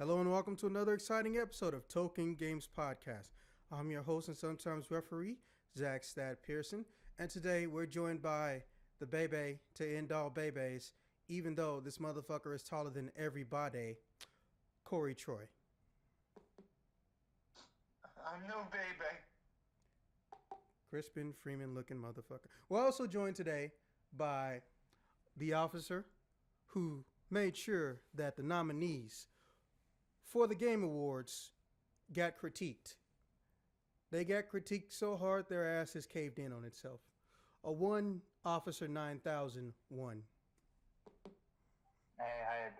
Hello and welcome to another exciting episode of Token Games Podcast. I'm your host and sometimes referee, Zach Stad Pearson, and today we're joined by the Bebe to end all Bebes, even though this motherfucker is taller than everybody, Corey Troy. I'm no baby. Crispin Freeman looking motherfucker. We're also joined today by the officer who made sure that the nominees for the Game Awards got critiqued. They got critiqued so hard their ass has caved in on itself. A one Officer 9001. Hey, how you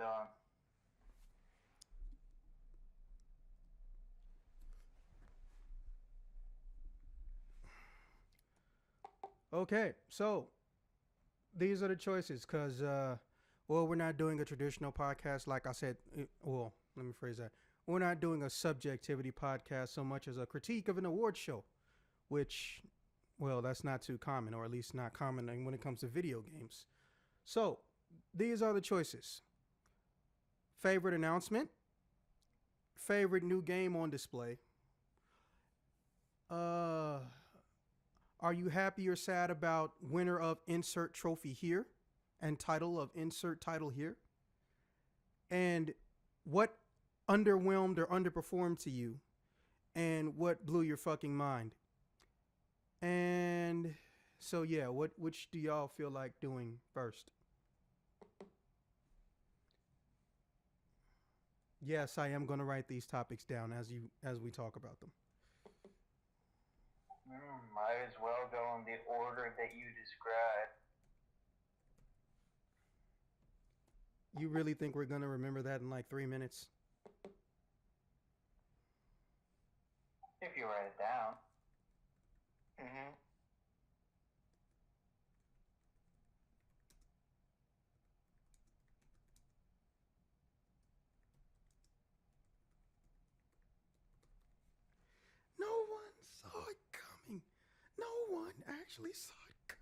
doing? Okay, so these are the choices because, we're not doing a traditional podcast. Like I said, let me phrase that. We're not doing a subjectivity podcast so much as a critique of an award show, which, that's not too common, or at least not common when it comes to video games. So these are the choices. Favorite announcement, favorite new game on display, are you happy or sad about winner of insert trophy here and title of insert title here? And what underwhelmed or underperformed to you? And what blew your fucking mind? And so, yeah, which do y'all feel like doing first? Yes, I am going to write these topics down as we talk about them. Might as well go in the order that you described. You really think we're going to remember that in like 3 minutes? If you write it down. Mm-hmm. No one saw it coming. No one actually saw it coming.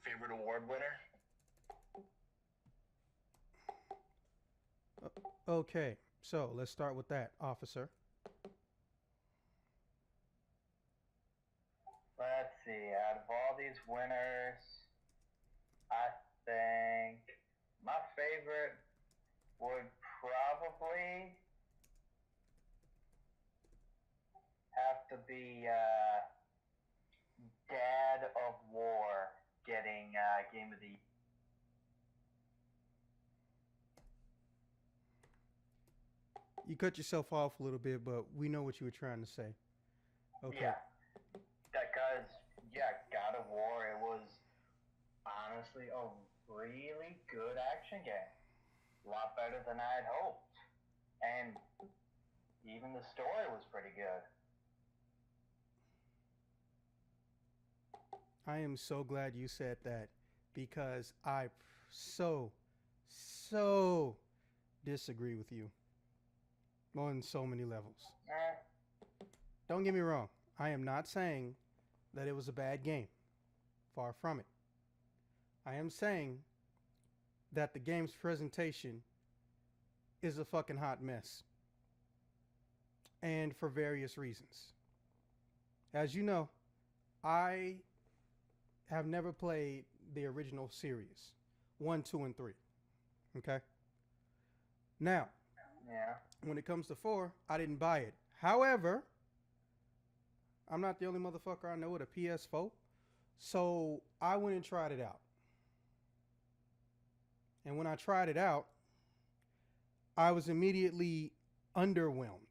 Favorite award winner? Okay, so let's start with that, officer. Let's see. Out of all these winners, I think my favorite would probably have to be Dad of War getting Game of the Year. You cut yourself off a little bit, but we know what you were trying to say. Okay. Yeah, because God of War, it was honestly a really good action game. A lot better than I had hoped. And even the story was pretty good. I am so glad you said that because I so disagree with you on so many levels. Don't get me wrong. I am not saying that it was a bad game. Far from it. I am saying that the game's presentation is a fucking hot mess. And for various reasons. As you know, I have never played the original series. 1, 2, and 3. Okay? Now, when it comes to 4, I didn't buy it. However, I'm not the only motherfucker I know with a PS4. So I went and tried it out. And when I tried it out, I was immediately underwhelmed.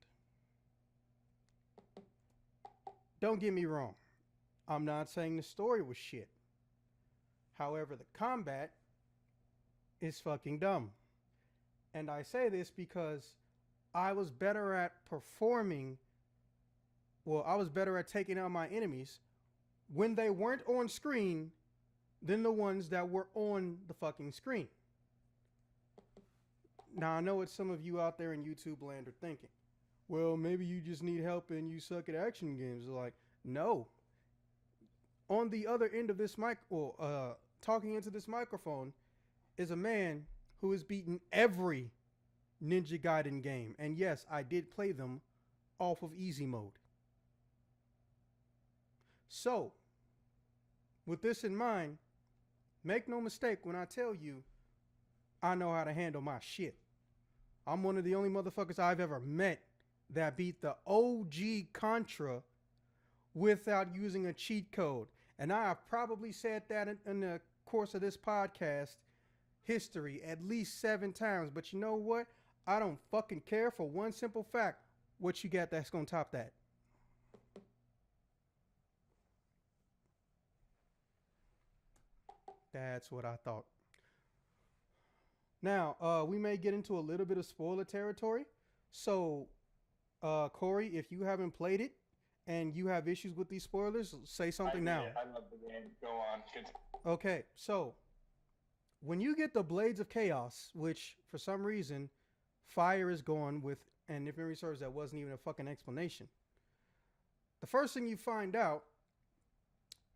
Don't get me wrong. I'm not saying the story was shit. However, the combat is fucking dumb. And I say this because I was better at performing. Well, I was better at taking out my enemies when they weren't on screen than the ones that were on the fucking screen. Now, I know what some of you out there in YouTube land are thinking. Well, maybe you just need help and you suck at action games. Like, no. On the other end of this talking into this microphone is a man who has beaten every Ninja Gaiden game. And yes, I did play them off of easy mode. So, with this in mind, make no mistake when I tell you I know how to handle my shit. I'm one of the only motherfuckers I've ever met that beat the OG Contra without using a cheat code. And I have probably said that in the course of this podcast history at least 7 times. But you know what? I don't fucking care for one simple fact. What you got that's gonna top that? That's what I thought. Now, we may get into a little bit of spoiler territory. So, Corey, if you haven't played it and you have issues with these spoilers, say something now. I love the game. Go on. Okay, so when you get the Blades of Chaos, which for some reason Fire is gone with, and if memory serves, that wasn't even a fucking explanation. The first thing you find out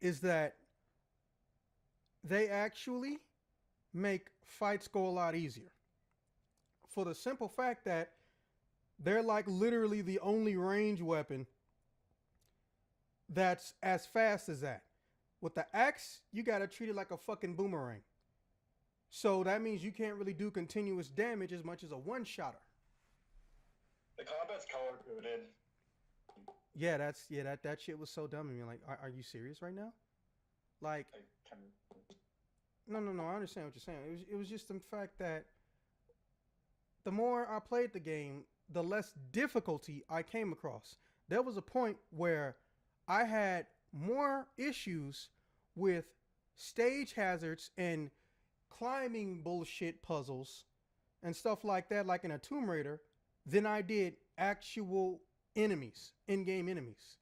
is that they actually make fights go a lot easier. For the simple fact that they're like literally the only range weapon that's as fast as that. With the axe, you gotta treat it like a fucking boomerang. So that means you can't really do continuous damage as much as a one-shotter. The combat's color coded. Yeah, that shit was so dumb. I mean, like, are you serious right now? Like, no. I understand what you're saying. It was just the fact that the more I played the game, the less difficulty I came across. There was a point where I had more issues with stage hazards and climbing bullshit puzzles and stuff like that, like in a Tomb Raider, than I did actual enemies, in-game enemies.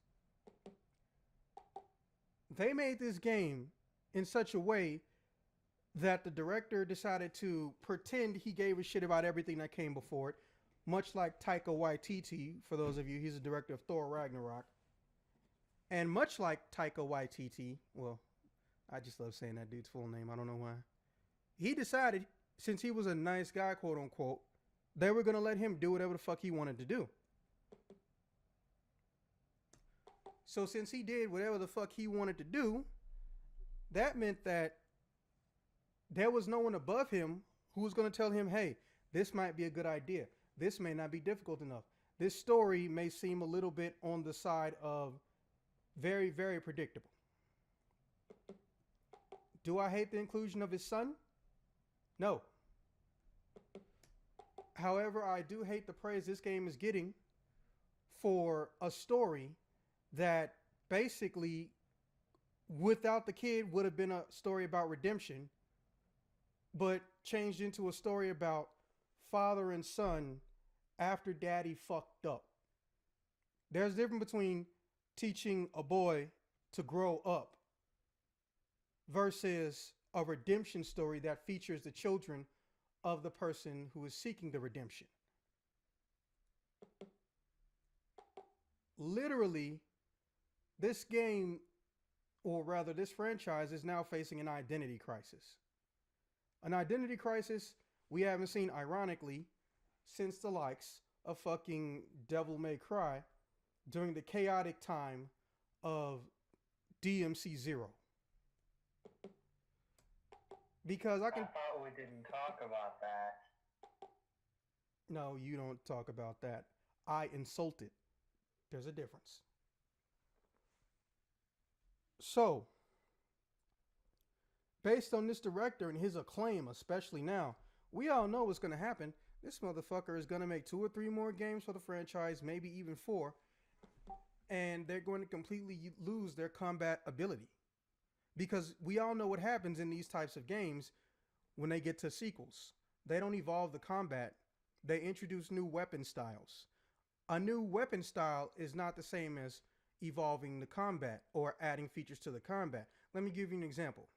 They made this game in such a way that the director decided to pretend he gave a shit about everything that came before it, much like Taika Waititi. For those of you, he's the director of Thor Ragnarok. And much like Taika Waititi, well, I just love saying that dude's full name. I don't know why. He decided, since he was a nice guy, quote unquote, they were going to let him do whatever the fuck he wanted to do. So since he did whatever the fuck he wanted to do, that meant that there was no one above him who was going to tell him, hey, this might be a good idea. This may not be difficult enough. This story may seem a little bit on the side of very, very predictable. Do I hate the inclusion of his son? No. However, I do hate the praise this game is getting for a story that basically, without the kid, would have been a story about redemption, but changed into a story about father and son after daddy fucked up. There's a difference between teaching a boy to grow up versus a redemption story that features the children of the person who is seeking the redemption. Literally, this game, or rather this franchise, is now facing an identity crisis. An identity crisis we haven't seen, ironically, since the likes of fucking Devil May Cry during the chaotic time of DMC 0. Because I thought we didn't talk about that. No, you don't talk about that. I insulted. There's a difference. So, based on this director and his acclaim, especially now, we all know what's going to happen. This motherfucker is going to make 2 or 3 more games for the franchise, maybe even 4. And they're going to completely lose their combat ability. Because we all know what happens in these types of games when they get to sequels. They don't evolve the combat. They introduce new weapon styles. A new weapon style is not the same as evolving the combat or adding features to the combat. Let me give you an example.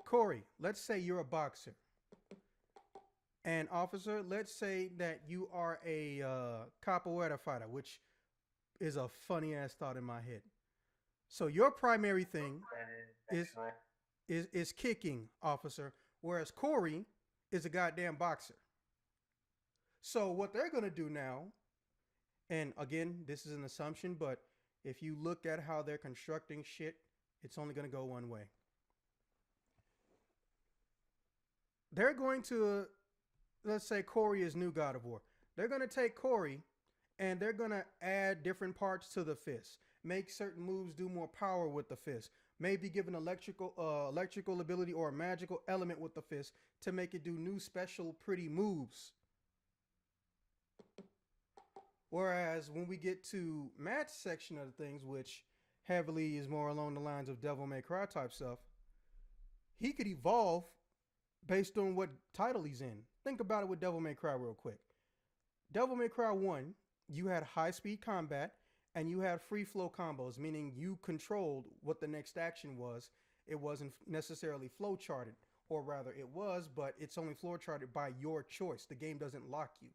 Corey, let's say you're a boxer. And officer, let's say that you are a capoeira fighter, which is a funny ass thought in my head. So your primary thing is is kicking, officer, whereas Corey is a goddamn boxer. So what they're gonna do now, and again, this is an assumption, but if you look at how they're constructing shit, it's only gonna go one way. They're going to, let's say Corey is new God of War. They're gonna take Corey and they're gonna add different parts to the fist, make certain moves do more power with the fist, maybe give an electrical ability or a magical element with the fist to make it do new special pretty moves. Whereas when we get to Matt's section of the things, which heavily is more along the lines of Devil May Cry type stuff, he could evolve based on what title he's in. Think about it with Devil May Cry real quick. Devil May Cry 1, you had high speed combat and you had free flow combos, meaning you controlled what the next action was. It wasn't necessarily flow charted, or rather it was, but it's only flow charted by your choice. The game doesn't lock you.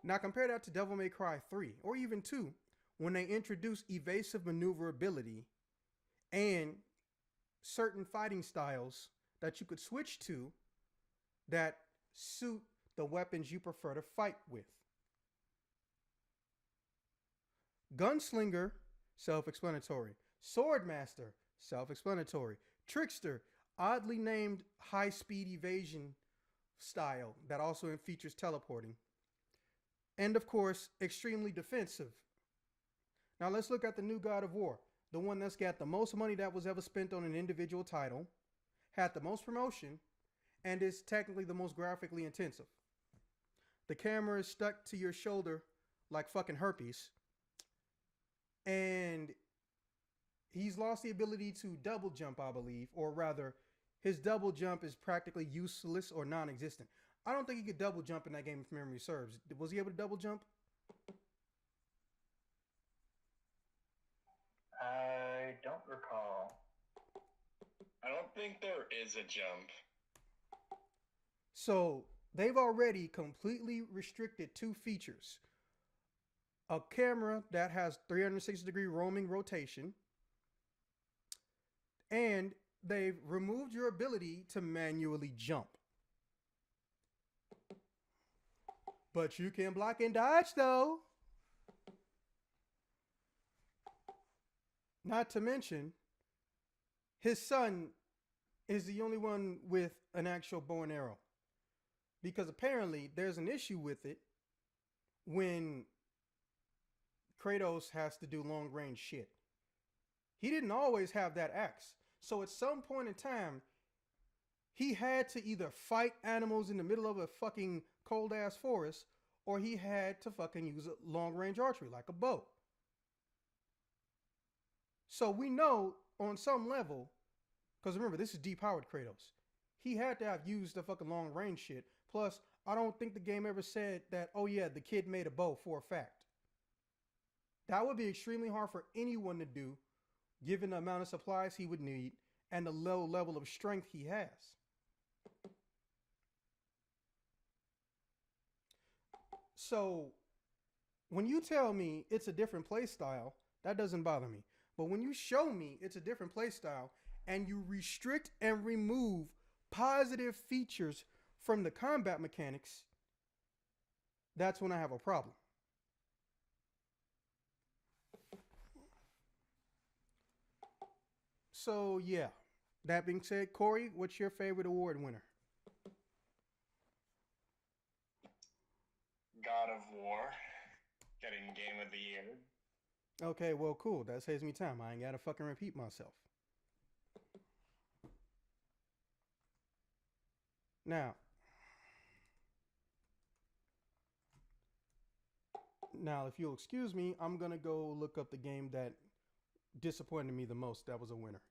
Now compare that to Devil May Cry 3 or even 2 when they introduced evasive maneuverability and certain fighting styles that you could switch to that suit the weapons you prefer to fight with. Gunslinger, self-explanatory. Swordmaster, self-explanatory. Trickster, oddly named high-speed evasion style that also features teleporting. And of course, extremely defensive. Now let's look at the new God of War, the one that's got the most money that was ever spent on an individual title, had the most promotion, and is technically the most graphically intensive. The camera is stuck to your shoulder like fucking herpes. And he's lost the ability to double jump, I believe, or rather, his double jump is practically useless or non-existent. I don't think he could double jump in that game if memory serves. Was he able to double jump? I don't recall. I don't think there is a jump. So they've already completely restricted two features. A camera that has 360-degree roaming rotation, and they've removed your ability to manually jump. But you can block and dodge though. Not to mention, his son is the only one with an actual bow and arrow. Because apparently there's an issue with it when Kratos has to do long range shit. He didn't always have that axe. So at some point in time, he had to either fight animals in the middle of a fucking cold ass forest, or he had to fucking use a long range archery like a bow. So we know on some level, because remember, this is depowered Kratos. He had to have used the fucking long range shit. Plus, I don't think the game ever said that, oh yeah, the kid made a bow for a fact. That would be extremely hard for anyone to do, given the amount of supplies he would need and the low level of strength he has. So, when you tell me it's a different play style, that doesn't bother me. But when you show me it's a different play style and you restrict and remove positive features from the combat mechanics, that's when I have a problem. So, yeah. That being said, Corey, what's your favorite award winner? God of War, getting Game of the Year. Okay, well, cool. That saves me time. I ain't gotta fucking repeat myself. Now, if you'll excuse me, I'm gonna go look up the game that disappointed me the most. That was a winner.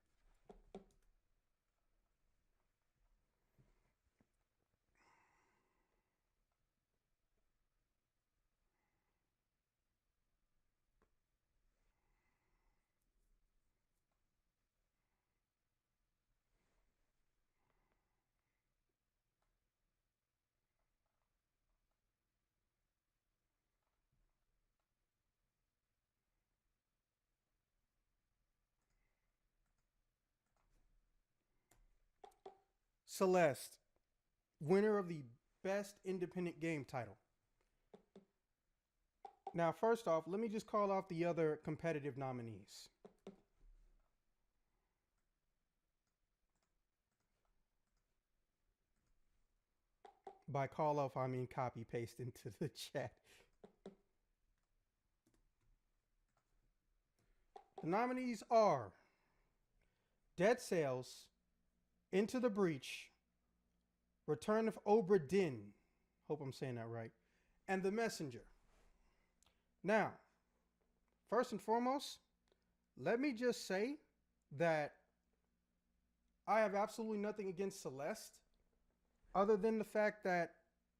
Celeste, winner of the best independent game title. Now, first off, let me just call off the other competitive nominees. By call off, I mean copy paste into the chat. The nominees are Dead Cells, Into the Breach, Return of Obra Dinn, hope I'm saying that right, and The Messenger. Now, first and foremost, let me just say that I have absolutely nothing against Celeste, other than the fact that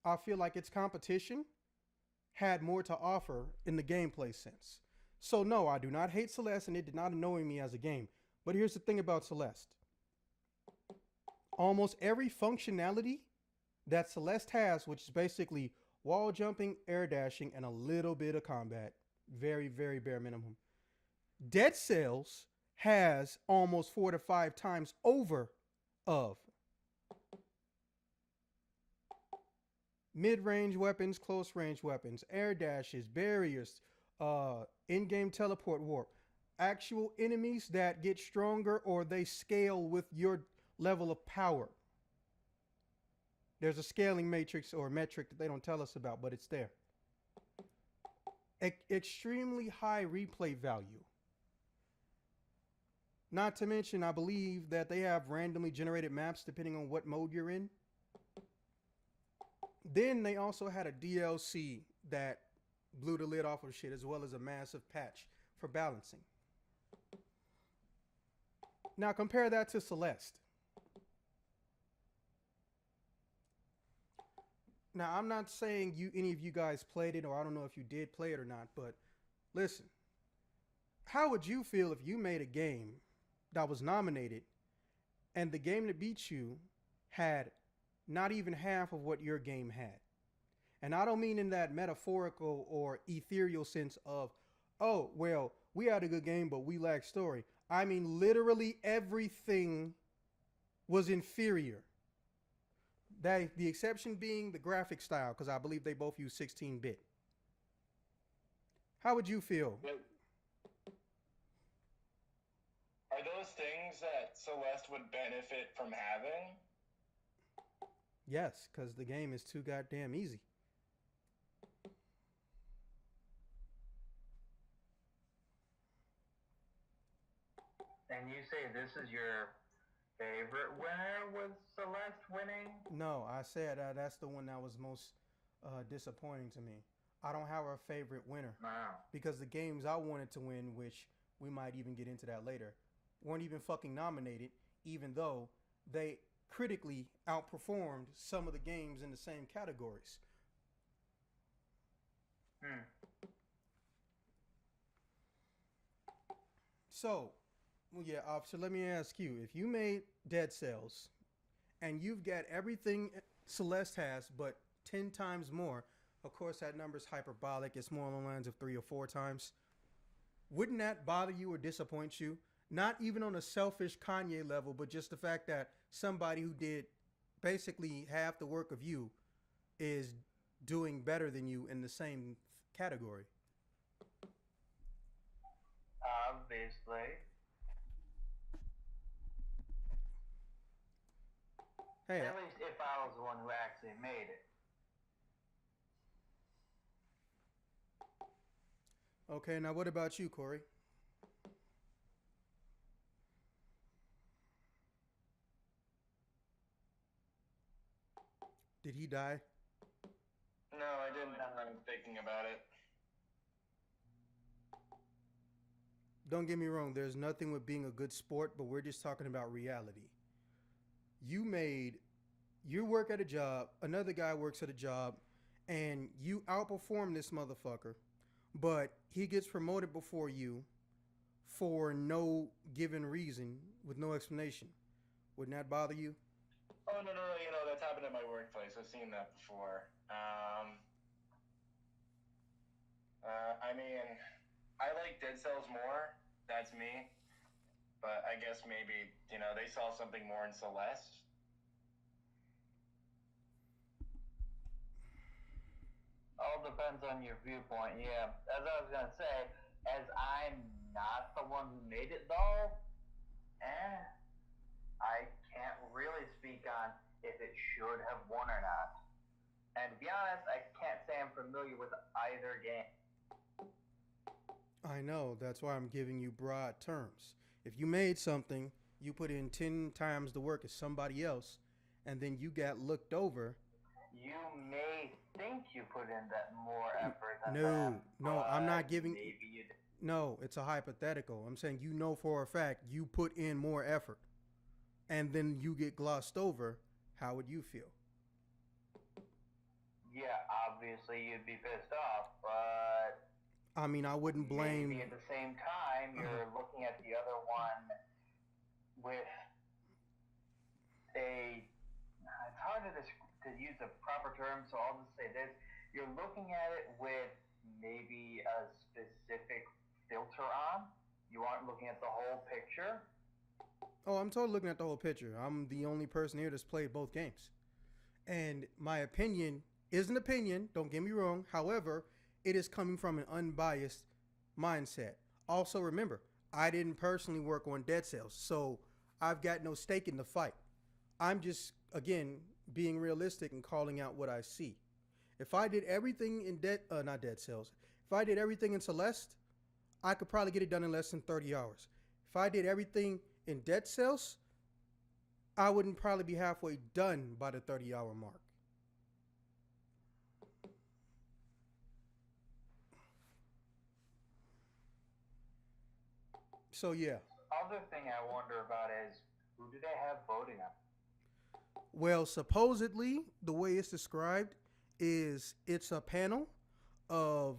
I feel like its competition had more to offer in the gameplay sense. So no, I do not hate Celeste, and it did not annoy me as a game. But here's the thing about Celeste. Almost every functionality that Celeste has, which is basically wall jumping, air dashing, and a little bit of combat, very, very bare minimum, Dead Cells has almost 4 to 5 times over of. Mid-range weapons, close-range weapons, air dashes, barriers, in-game teleport warp, actual enemies that get stronger or they scale with your level of power. There's a scaling matrix or metric that they don't tell us about, but it's there. Extremely high replay value. Not to mention, I believe that they have randomly generated maps depending on what mode you're in. Then they also had a DLC that blew the lid off of shit, as well as a massive patch for balancing. Now compare that to Celeste. Now I'm not saying any of you guys played it, or I don't know if you did play it or not, but listen. How would you feel if you made a game that was nominated and the game that beat you had not even half of what your game had? And I don't mean in that metaphorical or ethereal sense of, oh, well, we had a good game, but we lacked story. I mean, literally everything was inferior. The exception being the graphic style, because I believe they both use 16-bit. How would you feel? Are those things that Celeste would benefit from having? Yes, because the game is too goddamn easy. And you say this is your favorite winner with Celeste winning? No, I said that's the one that was most disappointing to me. I don't have a favorite winner. Wow. Because the games I wanted to win, which we might even get into that later, weren't even fucking nominated, even though they critically outperformed some of the games in the same categories. So, well, yeah, officer, let me ask you, if you made Dead Cells and you've got everything Celeste has but 10 times more, of course that number's hyperbolic, it's more along the lines of 3 or 4 times, wouldn't that bother you or disappoint you? Not even on a selfish Kanye level, but just the fact that somebody who did basically half the work of you is doing better than you in the same category. Obviously. Hey, at least if I was the one who actually made it. Okay, now what about you, Corey? Did he die? No, I didn't. I'm thinking about it. Don't get me wrong, there's nothing with being a good sport, but we're just talking about reality. You work at a job, another guy works at a job, and you outperform this motherfucker, but he gets promoted before you for no given reason with no explanation. Wouldn't that bother you? Oh, no, that's happened at my workplace. I've seen that before. I mean, I like Dead Cells more. That's me. But I guess maybe, they saw something more in Celeste. depends on your viewpoint. Yeah, as I was gonna say, as I'm not the one who made it though, eh, I can't really speak on if it should have won or not. And to be honest, I can't say I'm familiar with either game. I know. That's why I'm giving you broad terms. If you made something, you put in 10 times the work as somebody else, and then you got looked over. You may think you put in that more effort than No, them, no, I'm but not giving. maybe you did. No, it's a hypothetical. I'm saying you know for a fact you put in more effort, and then you get glossed over. How would you feel? Yeah, obviously you'd be pissed off, but I mean, I wouldn't blame. maybe at the same time you're looking at the other one with a. It's hard to use a proper term, so I'll just say this: you're looking at it with maybe a specific filter on. You aren't looking at the whole picture. Oh, I'm totally looking at the whole picture. I'm the only person here that's played both games. And my opinion is an opinion, don't get me wrong. However, it is coming from an unbiased mindset. Also, remember, I didn't personally work on Dead Cells, so I've got no stake in the fight. I'm just, again, being realistic and calling out what I see. If I did everything in not Dead Cells, if I did everything in Celeste, I could probably get it done in less than 30 hours. If I did everything in Dead Cells, I wouldn't probably be halfway done by the 30-hour mark. So yeah. Other thing I wonder about is who do they have voting on? Well, supposedly the way it's described is it's a panel of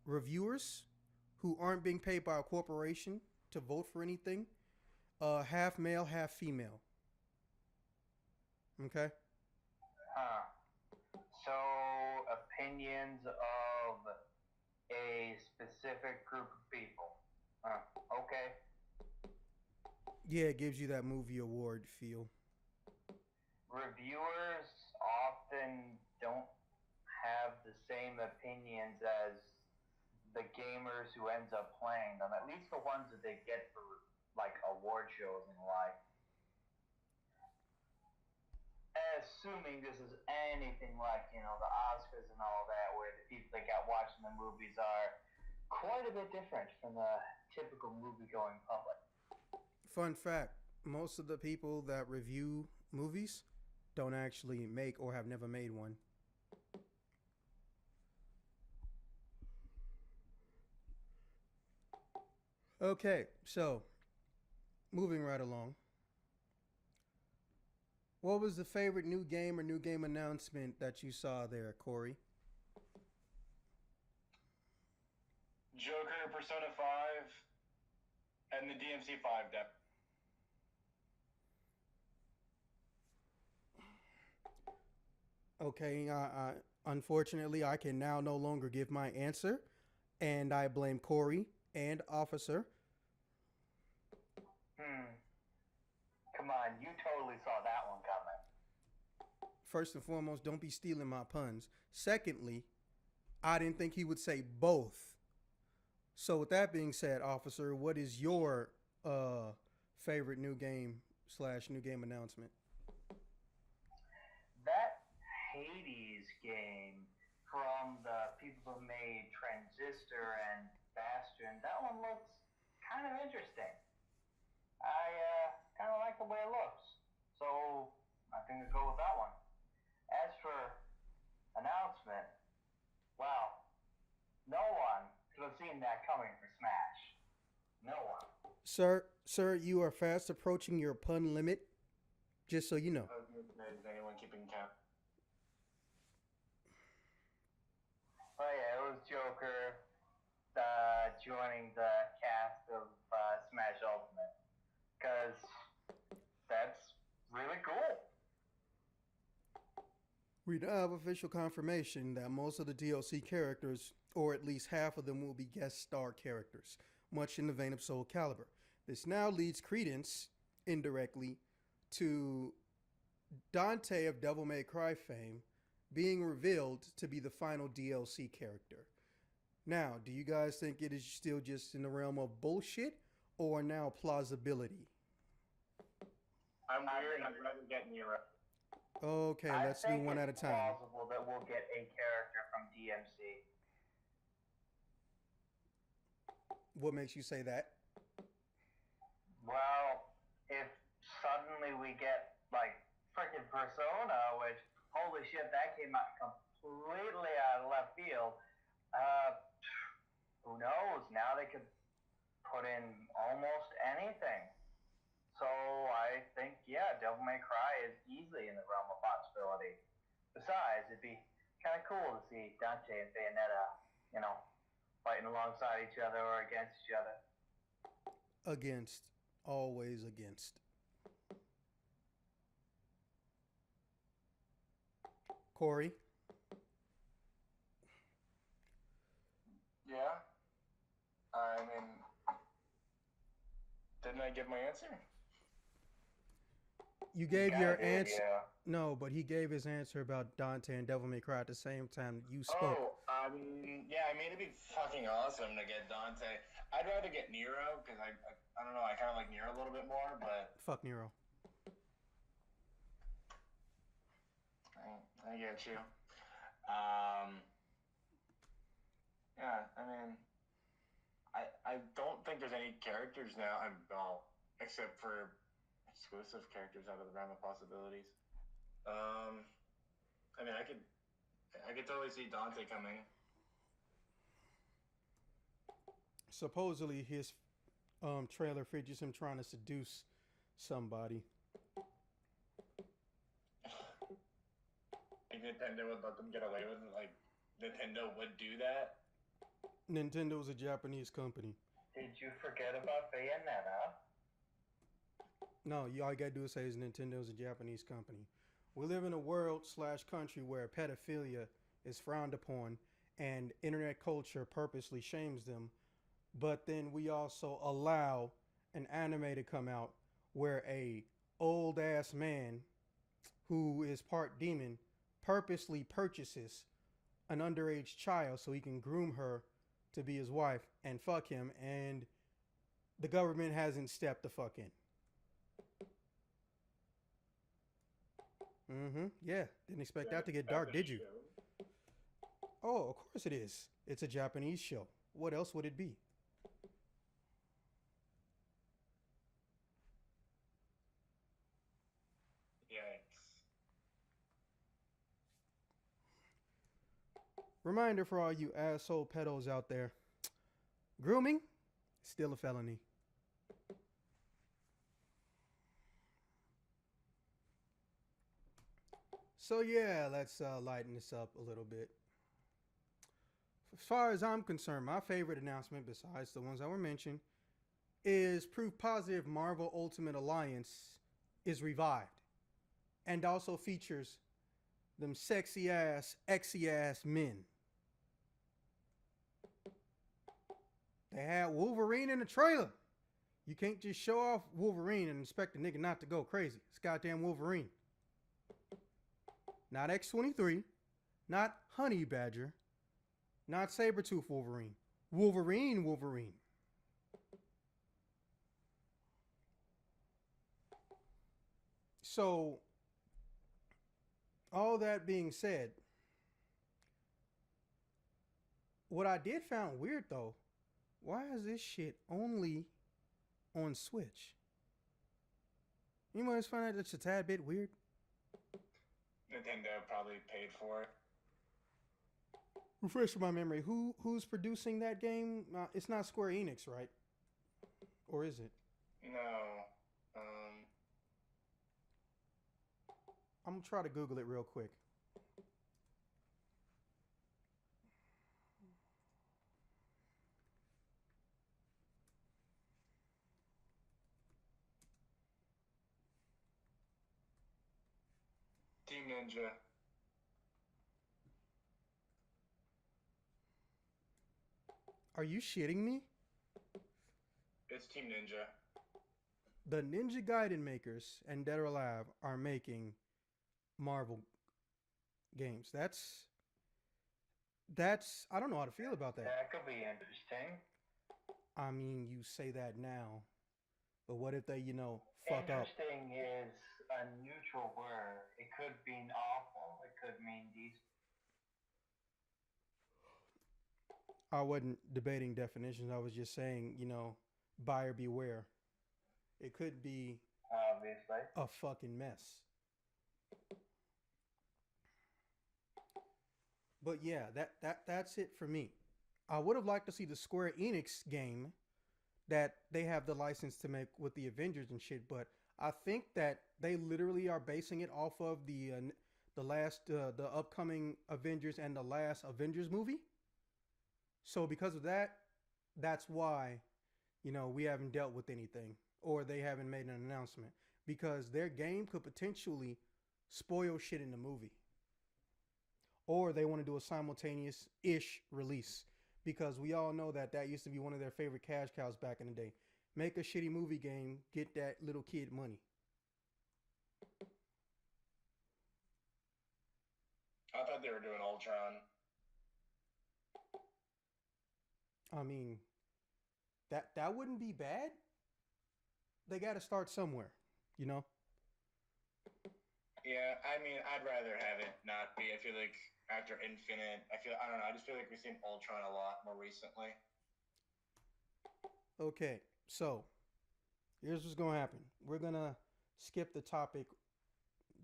reviewers who aren't being paid by a corporation to vote for anything. Half male, half female. Okay. Huh. So opinions of a specific group of people. Huh. Okay. Yeah, it gives you that movie award feel. Reviewers often don't have the same opinions as the gamers who ends up playing them. At least the ones that they get for like award shows and like. Assuming this is anything like the Oscars and all that, where the people that got watching the movies are quite a bit different from the typical movie-going public. Fun fact, most of the people that review movies don't actually make or have never made one. Okay, so moving right along. What was the favorite new game or new game announcement that you saw there, Corey? Joker, Persona 5, and the DMC 5 demo. Okay, unfortunately, I can now no longer give my answer, and I blame Corey and Officer. Come on, you totally saw that one coming. First and foremost, don't be stealing my puns. Secondly, I didn't think he would say both. So with that being said, Officer, what is your favorite new game / new game announcement? That Hades game from the people who made Transistor and Bastion, that one looks kind of interesting. I kind of like the way it looks. So I think we'll go with that one. As for announcement, wow, no one could have seen that coming for Smash. No one. Sir, you are fast approaching your pun limit. Just so you know. Is anyone keeping count? Oh yeah, it was Joker joining the cast of Smash Ultimate. Because that's really cool. We now have official confirmation that most of the DLC characters, or at least half of them, will be guest star characters, much in the vein of Soul Calibur. This now leads credence, indirectly, to Dante of Devil May Cry fame being revealed to be the final DLC character. Now, do you guys think it is still just in the realm of bullshit or now plausibility? I'm weird. I'd rather get Nero. Okay, I let's do think one at a it's time. plausible that we'll get a character from DMC. What makes you say that? Well, if suddenly we get like freaking Persona, which holy shit, that came out completely out of left field. Uh, who knows? Now they could put in almost anything. So I think, yeah, Devil May Cry is easily in the realm of possibility. Besides, it'd be kind of cool to see Dante and Bayonetta, you know, fighting alongside each other or against each other. Against. Always against. Corey? Yeah. I mean, didn't I give my answer? You gave Yeah, your I did, answer. yeah. No, but he gave his answer about Dante and Devil May Cry at the same time you spoke. Oh, I mean, yeah, I mean, it'd be fucking awesome to get Dante. I'd rather get Nero because I don't know, I kind of like Nero a little bit more, but Fuck Nero. I get you. Yeah, I mean, I don't think there's any characters now. Well, except for exclusive characters out of the realm of possibilities. I mean, I could totally see Dante coming. Supposedly his trailer features him trying to seduce somebody. Think Nintendo would let them get away with it? Like, Nintendo would do that? Nintendo's a Japanese company. Did you forget about Bayonetta? No, all you gotta do is say is Nintendo's a Japanese company. We live in a world / country where pedophilia is frowned upon and internet culture purposely shames them. But then we also allow an anime to come out where a old ass man who is part demon purposely purchases an underage child so he can groom her to be his wife and fuck him, and the government hasn't stepped the fuck in. Yeah, didn't expect that to get dark, did you? Oh, of course it is. It's a Japanese show. What else would it be? Yikes. Reminder for all you asshole pedos out there. Grooming, still a felony. So yeah, let's lighten this up a little bit. As far as I'm concerned, my favorite announcement, besides the ones that were mentioned, is proof positive Marvel Ultimate Alliance is revived. And also features them sexy ass, exy ass men. They had Wolverine in the trailer. You can't just show off Wolverine and expect a nigga not to go crazy. It's goddamn Wolverine. Not X-23, not Honey Badger, not Sabretooth Wolverine. Wolverine. So, all that being said, what I did found weird though, why is this shit only on Switch? You might find out that's a tad bit weird. Nintendo probably paid for it. Refresh my memory. Who's producing that game? It's not Square Enix, right? Or is it? No. I'm gonna try to Google it real quick. Team Ninja. Are you shitting me? It's Team Ninja. The Ninja Gaiden makers and Dead or Alive are making Marvel games. I don't know how to feel about that. That could be interesting. I mean, you say that now, but what if they, fuck up? Interesting is a neutral word. It could mean awful. It could mean decent. I wasn't debating definitions. I was just saying, buyer beware. It could be Obviously. a fucking mess. But yeah, that's it for me. I would have liked to see the Square Enix game that they have the license to make with the Avengers and shit, but I think that they literally are basing it off of the upcoming Avengers and the last Avengers movie. So because of that, that's why we haven't dealt with anything or they haven't made an announcement because their game could potentially spoil shit in the movie. Or they want to do a simultaneous ish release because we all know that used to be one of their favorite cash cows back in the day. Make a shitty movie game, get that little kid money. I thought they were doing Ultron. I mean, that wouldn't be bad. They got to start somewhere, you know? Yeah, I mean, I'd rather have it not be. I feel like after Infinite, I don't know, I just feel like we've seen Ultron a lot more recently. Okay, so here's what's going to happen. We're going to skip the topic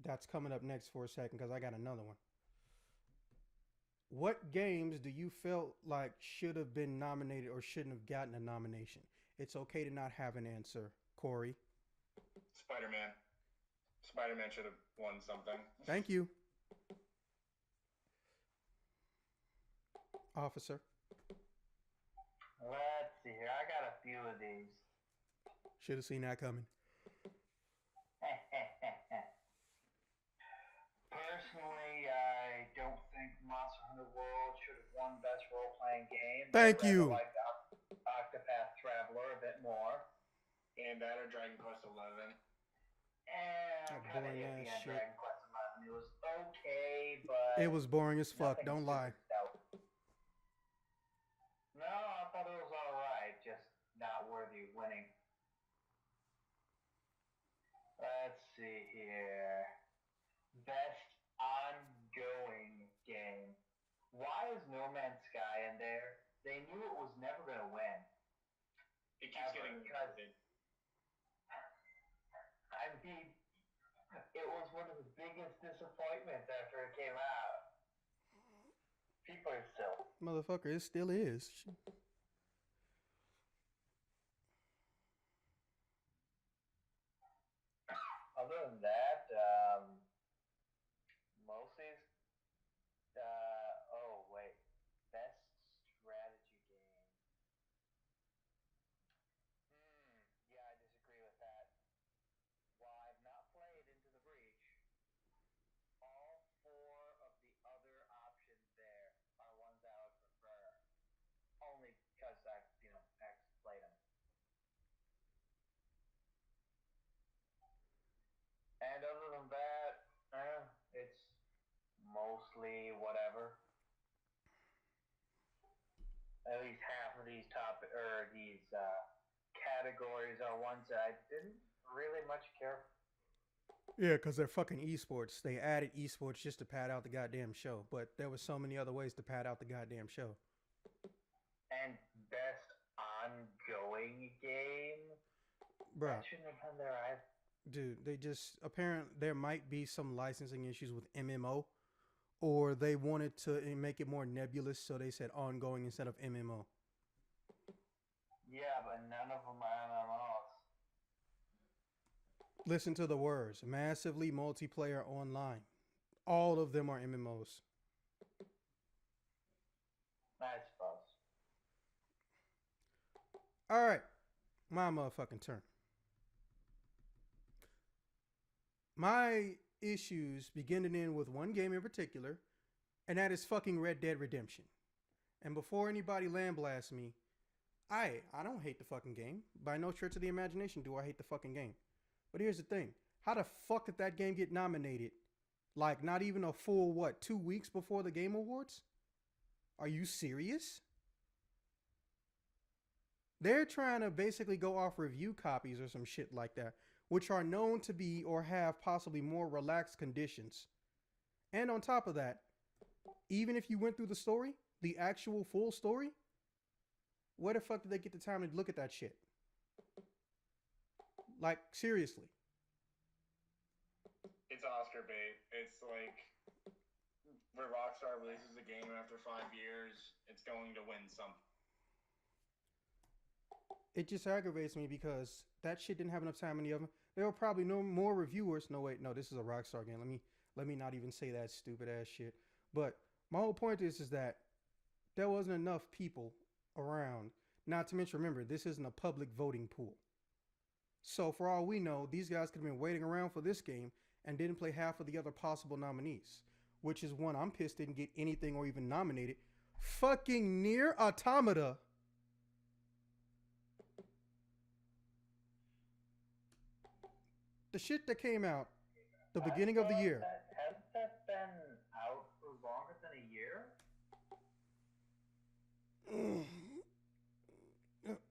that's coming up next for a second because I got another one. What games do you feel like should have been nominated or shouldn't have gotten a nomination? It's okay to not have an answer, Corey. Spider-Man. Spider-Man should have won something. Thank you. Officer. Let's see here. I got a few of these. Should have seen that coming. Personally, I don't think Monster Hunter World should have won Best Role-Playing Game. Thank you. I like Octopath Traveler a bit more. And that or Dragon Quest 11. And I'm kind of boring iffy ass on shit. Dragon Quest 11. It was okay, but It was boring as fuck. nothing Don't super lie. stout. No, I thought it was alright, just not worthy of winning. Let's see here. Best ongoing game. Why is No Man's Sky in there? They knew it was never going to win. It keeps getting rewarded. I mean, it was one of the biggest disappointments after it came out. People are still. Motherfucker, it still is. Other than that, mostly. Oh wait, best strategy game. Yeah, I disagree with that. While I've not played Into the Breach, all four of the other options there are ones I would prefer. Only because I, actually played them. And other than that, it's mostly whatever. At least half of these categories are ones that I didn't really much care for. Yeah, because they're fucking esports. They added esports just to pad out the goddamn show. But there was so many other ways to pad out the goddamn show. And best ongoing game? Bruh. That shouldn't have been there either. Dude, they just apparently there might be some licensing issues with MMO, or they wanted to make it more nebulous, so they said ongoing instead of MMO. Yeah, but none of them are MMOs. Listen to the words: massively multiplayer online. All of them are MMOs. I suppose. All right, my motherfucking turn. My issues begin and end with one game in particular, and that is fucking Red Dead Redemption. And before anybody landblasts me, I don't hate the fucking game. By no stretch of the imagination do I hate the fucking game. But here's the thing. How the fuck did that game get nominated Like, not even a full, 2 weeks before the Game Awards? Are you serious? They're trying to basically go off review copies or some shit like that, which are known to be or have possibly more relaxed conditions. And on top of that, even if you went through the story, the actual full story, where the fuck did they get the time to look at that shit? Like, seriously. It's Oscar bait. It's like where Rockstar releases a game after 5 years, it's going to win something. It just aggravates me because that shit didn't have enough time in the oven. There were probably no more reviewers. No, wait, no, this is a Rockstar game. Let me not even say that stupid ass shit. But my whole point is that there wasn't enough people around. Not to mention, remember, this isn't a public voting pool. So for all we know, these guys could have been waiting around for this game and didn't play half of the other possible nominees. Which is one I'm pissed didn't get anything or even nominated. Fucking Nier Automata. The shit that came out the beginning of the year. Hasn't that been out for longer than a year?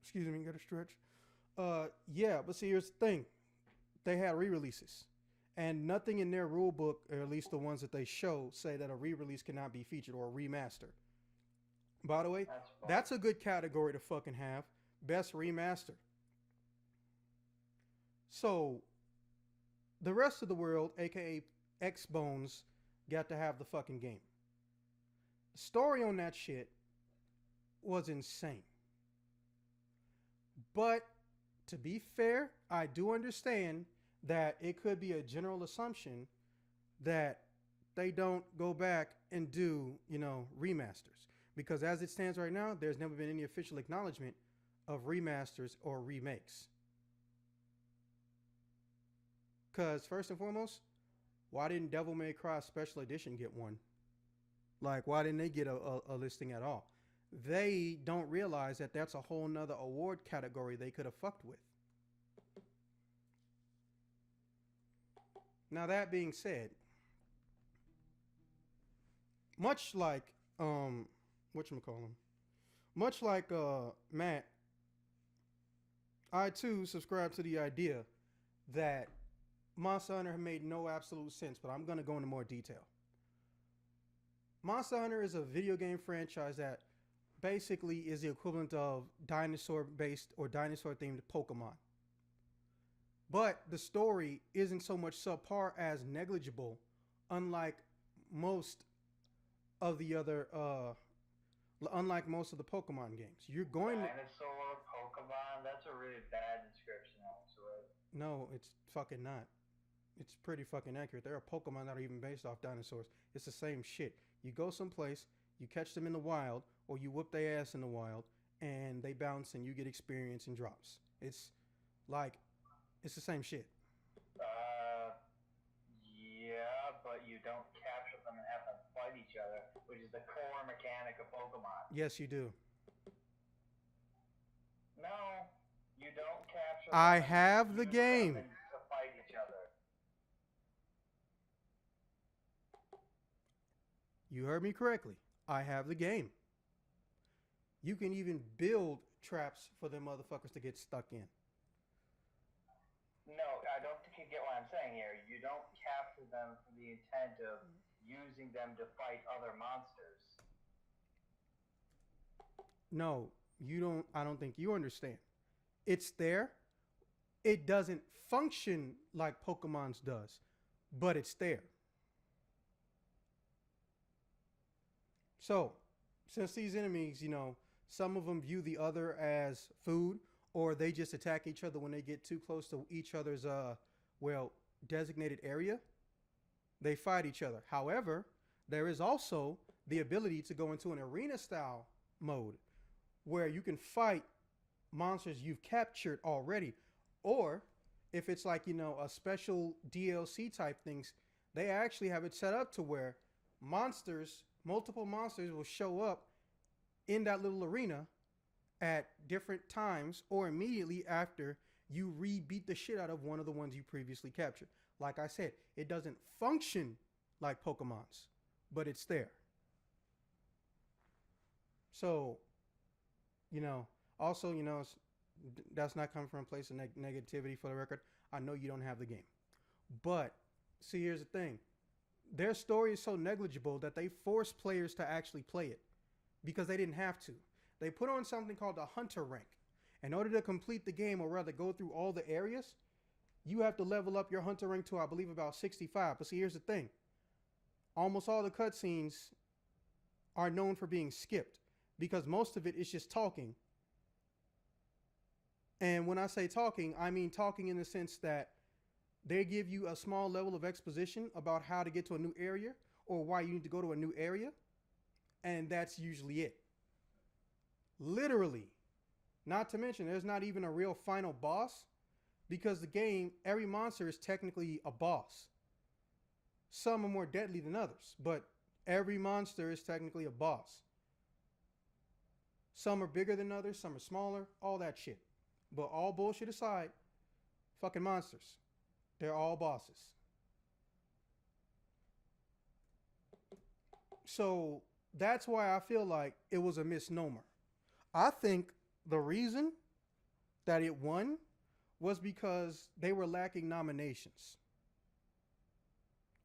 Excuse me, gotta stretch. Yeah, but see, here's the thing. They had re-releases. And nothing in their rule book, or at least the ones that they show, say that a re-release cannot be featured or a remaster. By the way, that's a good category to fucking have. Best remaster. So, the rest of the world, aka X-Bones, got to have the fucking game. The story on that shit was insane. But, to be fair, I do understand that it could be a general assumption that they don't go back and do, remasters. Because as it stands right now, there's never been any official acknowledgement of remasters or remakes. Because first and foremost, why didn't Devil May Cry Special Edition get one? Like, why didn't they get a listing at all? They don't realize that that's a whole nother award category they could have fucked with. Now, that being said, much like, much like Matt, I too subscribe to the idea that Monster Hunter made no absolute sense, but I'm going to go into more detail. Monster Hunter is a video game franchise that basically is the equivalent of dinosaur-based or dinosaur-themed Pokemon. But the story isn't so much subpar as negligible, unlike most of the other, unlike most of the Pokemon games. You're going Dinosaur, Pokemon, that's a really bad description, actually. No, it's fucking not. It's pretty fucking accurate. There are Pokemon that are even based off dinosaurs. It's the same shit. You go someplace, you catch them in the wild, or you whoop their ass in the wild, and they bounce and you get experience and drops. It's the same shit. Yeah, but you don't capture them and have them fight each other, which is the core mechanic of Pokemon. Yes, you do. No, you don't capture them. I have the use game. them to fight each other. You heard me correctly. I have the game. You can even build traps for them motherfuckers to get stuck in. No, I don't think you get what I'm saying here. You don't capture them for the intent of using them to fight other monsters. No, you don't. I don't think you understand. It's there. It doesn't function like Pokemon's does, but it's there. So, since these enemies, some of them view the other as food, or they just attack each other when they get too close to each other's, designated area, they fight each other. However, there is also the ability to go into an arena-style mode, where you can fight monsters you've captured already. Or, if it's like, a special DLC type things, they actually have it set up to where multiple monsters will show up in that little arena at different times or immediately after you re-beat the shit out of one of the ones you previously captured. Like I said, it doesn't function like Pokemon's, but it's there. So, you know, also, that's not coming from a place of negativity for the record. I know you don't have the game. But, see, here's the thing. Their story is so negligible that they force players to actually play it because they didn't have to. They put on something called the Hunter rank. In order to complete the game, or rather go through all the areas, you have to level up your Hunter rank to, I believe, about 65. But see, here's the thing. Almost all the cutscenes are known for being skipped because most of it is just talking. And when I say talking, I mean talking in the sense that they give you a small level of exposition about how to get to a new area or why you need to go to a new area. And that's usually it. Literally. Not to mention, there's not even a real final boss because the game, every monster is technically a boss. Some are more deadly than others, but every monster is technically a boss. Some are bigger than others, some are smaller, all that shit. But all bullshit aside, fucking monsters. They're all bosses. So that's why I feel like it was a misnomer. I think the reason that it won was because they were lacking nominations.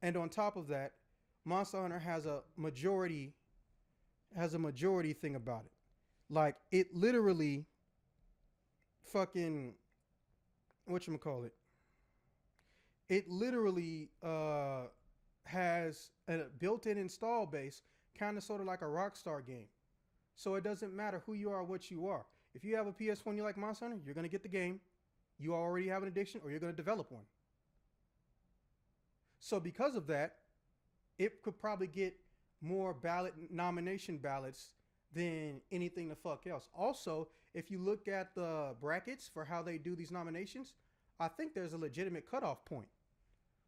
And on top of that, Monster Hunter has a majority thing about it. Like, it literally fucking whatchamacallit. It literally has a built-in install base, kind of sort of like a Rockstar game. So it doesn't matter who you are, what you are. If you have a PS1 you like Monster Hunter, you're going to get the game. You already have an addiction or you're going to develop one. So because of that, it could probably get more nomination ballots than anything the fuck else. Also, if you look at the brackets for how they do these nominations, I think there's a legitimate cutoff point.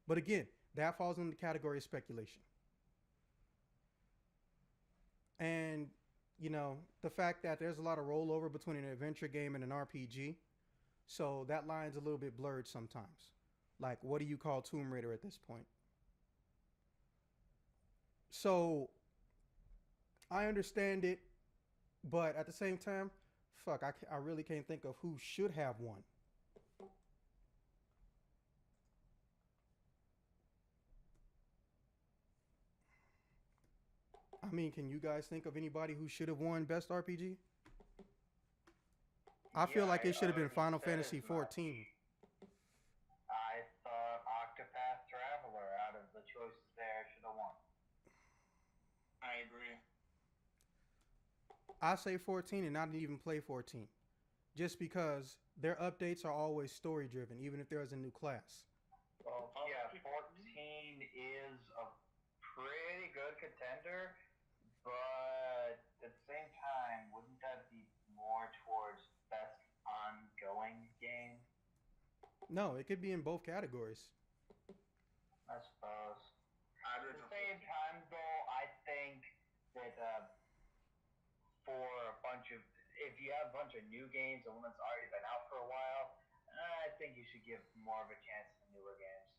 But again, that falls in the category of speculation. And, the fact that there's a lot of rollover between an adventure game and an RPG, so that line's a little bit blurred sometimes. Like, what do you call Tomb Raider at this point? So, I understand it, but at the same time, fuck, I really can't think of who should have won. I mean, can you guys think of anybody who should have won Best RPG? I feel like it should have been Final Fantasy XIV. I thought Octopath Traveler, out of the choices there, should have won. I agree. I say 14 and not even play 14. Just because their updates are always story driven, even if there's a new class. Well, yeah, 14 is a pretty good contender, but at the same time, wouldn't that be more towards best ongoing game? No, it could be in both categories. I suppose. At the same time, though, I think that for a bunch of, if you have a bunch of new games and one that's already been out for a while, I think you should give more of a chance to newer games.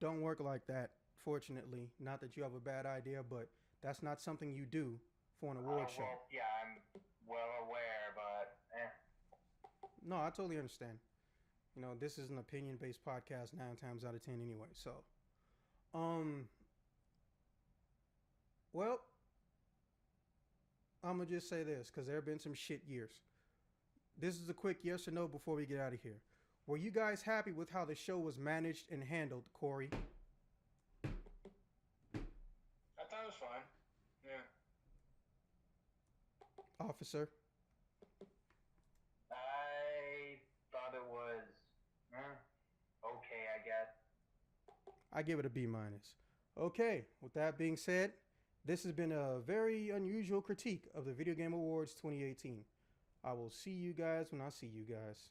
Don't work like that, fortunately. Not that you have a bad idea, but that's not something you do for an award show. Well, yeah, I'm well aware, but No, I totally understand. This is an opinion-based podcast 9 times out of 10 anyway. So, well, I'm going to just say this because there have been some shit years. This is a quick yes or no before we get out of here. Were you guys happy with how the show was managed and handled, Corey? I thought it was fine. Yeah. Officer? I thought it was okay, I guess. I give it a B-. Okay, with that being said, this has been a very unusual critique of the Video Game Awards 2018. I will see you guys when I see you guys.